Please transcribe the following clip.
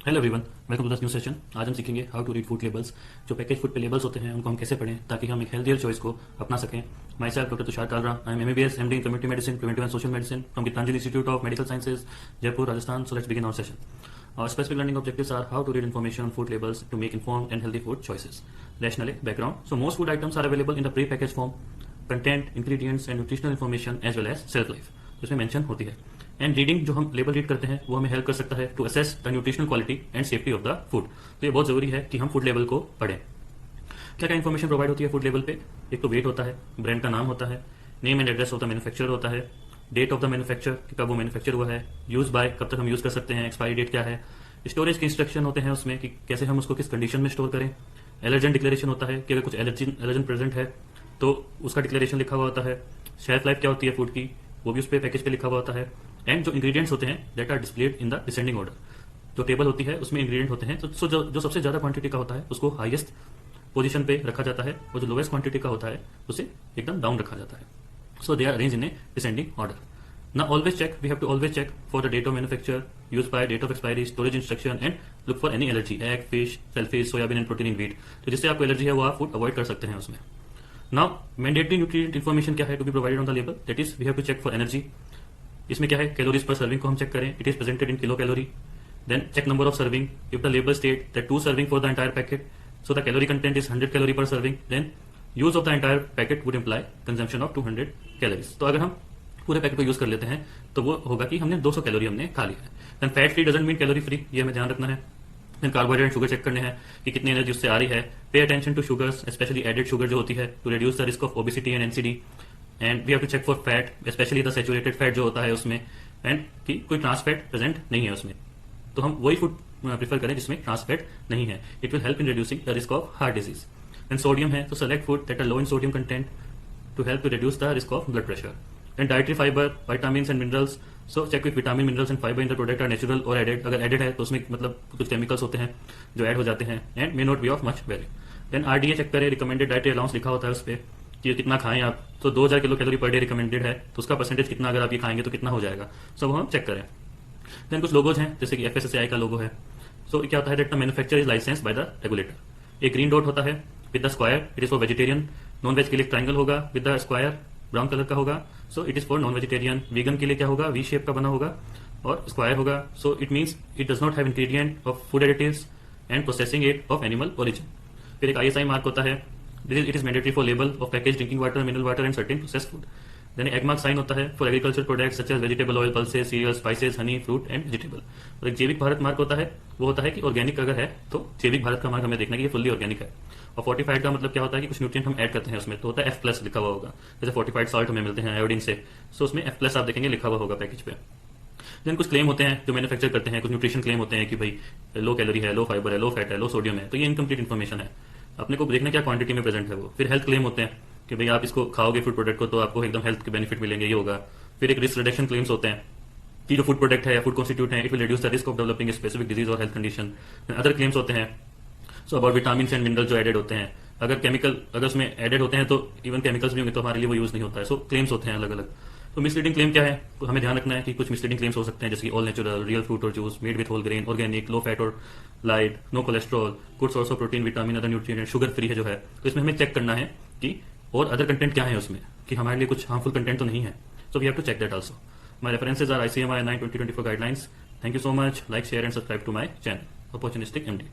Hello everyone, welcome to the new session. आज हम सीखेंगे how to read food labels. जो पैकेज फूड पे लेबल्स होते हैं उनको हम कैसे पढ़ें ताकि हम एक हेल्थियर चॉइस को अपना सकें। Myself doctor Tushar Kalra, I am MBBS MD in community medicine, preventive and social medicine from Gitanjali institute of medical sciences, Jaipur, Rajasthan. So let's begin our session. Our specific learning objectives are how to read information on food labels to make informed and healthy food choices. Rationally, background. So most food items are available in the pre-packaged form. Content, ingredients and nutritional information as well as shelf life. तो इसमें mention होती है। And reading जो हम label read करते हैं वो हमें हेल्प कर सकता है to assess the nutritional quality and safety of the food. तो ये बहुत जरूरी है कि हम फूड लेबल को पढ़ें। क्या क्या इन्फॉर्मेशन प्रोवाइड होती है फूड लेबल पे? एक तो वेट होता है, ब्रांड का नाम होता है, name and address of the manufacturer होता है, डेट ऑफ द मैन्युफैक्चर कि कब वो मैन्युफैक्चर हुआ है, यूज बाय कब तक हम यूज कर सकते हैं, एक्सपायरी डेट क्या है, स्टोरेज के इंस्ट्रक्शन होते हैं उसमें कि कैसे हम उसको किस कंडीशन में स्टोर करें, एलर्जन डिक्लेरेशन होता है कि अगर कुछ एलर्जन प्रेजेंट है तो उसका डिक्लेरेशन लिखा हुआ होता है, शेल्फ लाइफ क्या होती है फूड की वो भी उस पर पैकेज पे लिखा हुआ होता है, एंड जो इंग्रेडिएंट्स होते हैं that are displayed in the descending order. जो टेबल होती है उसमें इंग्रेडिएंट होते हैं तो जो सबसे ज्यादा क्वांटिटी का होता है उसको हाईएस्ट पोजीशन पे रखा जाता है और जो लोएस्ट क्वांटिटी का होता है उसे एकदम डाउन रखा जाता है। So they are arrange in a descending order. Now always check, we have to always check for the date of manufacture, use by, date of expiry, storage instruction and look for any allergy, egg, fish, shellfish, soybean and protein in wheat। तो जिससे आपको allergy है वो आप food avoid कर सकते हैं उसमें। Now mandatory nutrient information क्या है to be provided on the label, that is we have to check for energy। इसमें क्या है, कैलोरीज पर सर्विंग को हम चेक करें, it is presented in kilo calorie. Then check number of serving, if the label state that 2 serving for the entire packet so the calorie content is 100 calorie per serving, then use of the entire packet would imply consumption of 200 calories. तो अगर हम पूरे packet को use कर लेते हैं तो वो होगा कि हमने 200 कैलोरी हमने खा लिया है। Then fat free doesn't mean calorie free, ये हमें ध्यान रखना है। Then carbohydrate and sugar check करने हैं कि कितनी एनर्जी उससे आ रही है। Pay attention to sugars, specially added sugar जो होती है to reduce the risk of obesity and NCD. And we have to check for fat, specially the saturated fat जो होता है उसमें, एंड कि कोई ट्रांस फैट प्रेजेंट नहीं है उसमें। तो हम वही फूड प्रीफर करें जिसमें ट्रांस फैट नहीं है। It will help in reducing the risk of heart disease. And sodium है तो select food that are low in sodium content to help to reduce the risk of blood pressure. And dietary fibre, vitamin and minerals, so check with vitamin, minerals and fibre in the product are natural और added. अगर added है तो उसमें मतलब कुछ chemicals होते हैं जो ऐड हो जाते हैं and may not be of much value. Then RDA check करें, रिकमेंडेड डाइटरी अलाउंस लिखा होता है उस पर कि कितना खाएं आप। तो 2000 kilo calorie per day recommended है तो उसका परसेंटेज कितना अगर आप ये खाएंगे तो कितना हो जाएगा, सो वो हम चेक करें। देन कुछ लोगोज हैं जैसे कि एफएसएसएआई का लोगो है। सो क्या होता है that the manufacture is license by the regulator. एक ग्रीन डॉट होता है with the square, it is for vegetarian. Non veg के लिए ट्राइंगल होगा with the square, brown colour का होगा, so it is for non vegetarian. Vegan के लिए क्या होगा, वी शेप का बना होगा और स्क्वायर होगा, so it means it does not have ingredient of food additives and processing aid of animal origin. फिर एक आईएसआई मार्क होता है, it is mandatory for label of package drinking water, mineral water and certain processed food. Then Agmark sign होता है for agriculture products such as vegetable oil, pulses, cereal, spices, honey, fruit and vegetable. और एक जैविक Bharat mark होता है, वो होता है कि ऑर्गेनिक अगर है तो जैविक भारत का मार्क हमें देखना है कि ये फुल्ली ऑर्गेनिक है। और फोर्टिफाइड का मतलब क्या होता है कि कुछ न्यूट्रिएंट हम ऐड करते हैं उसमें, तो होता है एफ प्लस लिखा हुआ होगा। जैसे फोर्टिफाइड सॉल्ट हमें मिलते हैं आयोडीन से, सो उसमें एफ प्लस आप देखेंगे लिखा हुआ होगा पैकेज पे। देन कुछ क्लेम होते हैं जो मैन्युफैक्चर करते हैं, कुछ न्यूट्रिशन क्लेम होते हैं कि भाई लो कैलोरी है, लो फाइबर है, लो फैट है, लो सोडियम है, तो ये इनकम्प्लीट इन्फॉर्मेशन है, अपने को देखना क्या क्वांटिटी में प्रेजेंट है वो। फिर हेल्थ क्लेम होते हैं कि भाई आप इसको खाओगे फूड प्रोडक्ट को तो आपको एकदम हेल्थ के बेनिफिट मिलेंगे, ये होगा। फिर एक रिस्क रिडक्शन क्लेम्स होते हैं कि जो फूड प्रोडक्ट है या फूड कॉन्स्टिट्यूट है it will reduce the risk of developing specific disease और हेल्थ कंडीशन। अदर क्लेम्स होते हैं so about vitamin and mineral जो एडेड होते हैं, अगर केमिकल अगर उसमें एडेड होते हैं तो इवन केमिकल्स भी होंगे तो हमारे लिए वो यूज नहीं होता है। सो क्लेम्स होते हैं अलग अलग। तो मिसलीडिंग क्लेम क्या है, तो हमें ध्यान रखना है कि कुछ मिसलीडिंग क्लेम्स हो सकते हैं जैसे ऑल नेचुरल, रियल फ्रूट और juice, made with whole grain, organic, low fat और light, no cholesterol, good source of protein, vitamin, other nutrient, sugar free है जो है। तो इसमें हमें चेक करना है कि और अदर कंटेंट क्या है उसमें, कि हमारे लिए कुछ हार्मफुल कंटेंट तो नहीं है। So we have to check that also. My references are ICMR 9/2024 guidelines. Thank you so much. Like, share and subscribe to my channel opportunistic MD।